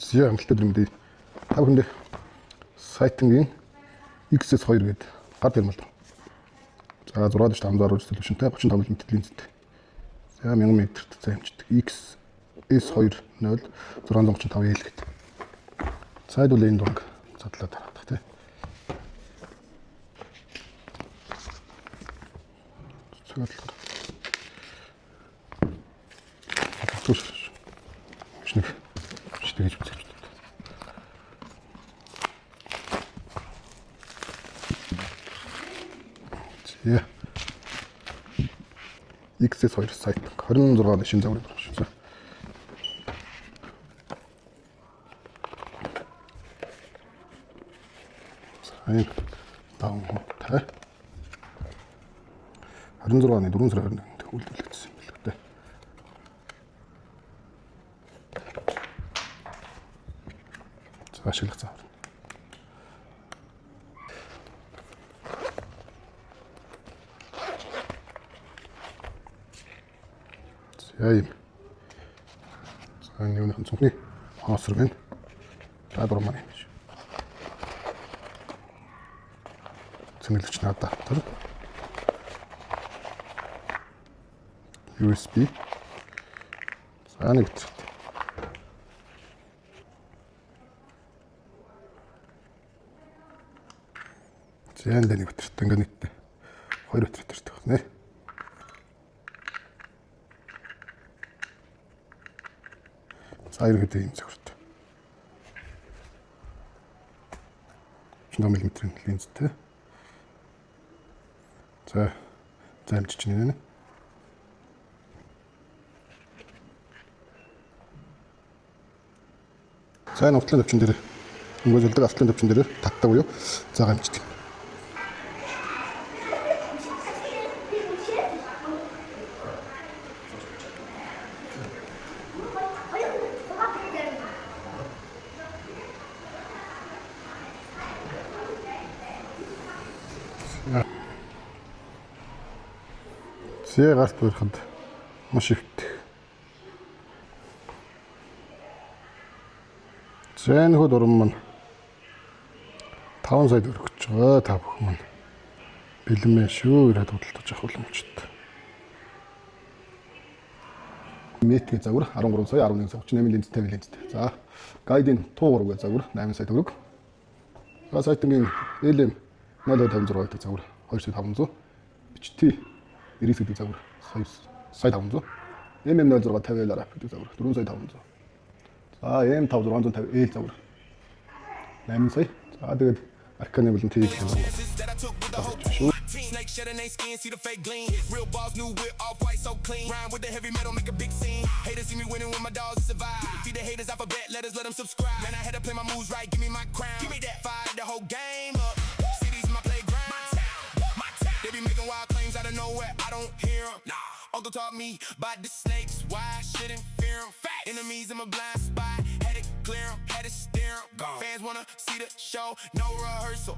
Зя амттай дэрмэдээ. Та бүхэндээ сайтынгийн XS2 гэдэг гар тэрмэл. За 6.5 резолюшнтэй 35 мм линзтэй. За 1000 м-т заимчдаг XS2 0 635L гэдэг. Цайд үл энэ дураг задлаад тараадах тий. Цэгэлэр. Шнэг штэйж үзэж байна. Яа. XS2 сайт 26-ны шинэ загвар байна шүү. Сайн даун тай. 26-ны 4 сарын 21-нд үйлдвэрлэгдсэн юм байна лээ. За ашиглах цаавар. За юм. За юуны цонхны хаоср байна. За дурмаа юм шиг. Цэнгэлч надад төр. USB. За нэг үт. За энэ нэг үт. Ингээ нийтдээ 2 үт төртөг нэ. За ерөөдөө юм зөвхөрт. 35 мм линзтэй. За заимчч нэ. За энэ автлын төвчин дээр өнгөзөлдөг автлын төвчин дээр татдаг буюу заа гамждаг. Зэ гарт бүрхэнд маш ихтэй. За энэ хөл уран маань 5 сая төгрөг гэж байгаа. Та бүхэн маань бэлэнмээ шүү ирээд худалдаж авах боломжтой. Метрийн загвар 13 сая 11 сая 38 линзтэй линзтэй. За гайдын туугар гэ загвар 8 сая төгрөг. За сайтынгийн LM 056 гэдэг загвар 2 сая 500. HT 90 гэдэг загвар сая 500. MM 0650L гэдэг загвар 4 сая 500. За M 5650L загвар 8 сая. За тэгээд Arcane болон TX шүү. Snake shedding they skin, see the fake gleam. Real boss new with all white so clean. Rhyme with the heavy metal, make a big scene. Haters see me winning with my dogs survive. Feed the haters alphabet letters, let them subscribe. Man, I had to play my moves right, give me my crown. Give me that fire, the whole game up. Cities my playground. My town. They be making wild claims out of nowhere, I don't hear them. Nah, Uncle taught me about the snakes, why I shouldn't fear them. Enemies in my blind spot, had to clear them, had to steer them. Fans wanna see the show, no rehearsal.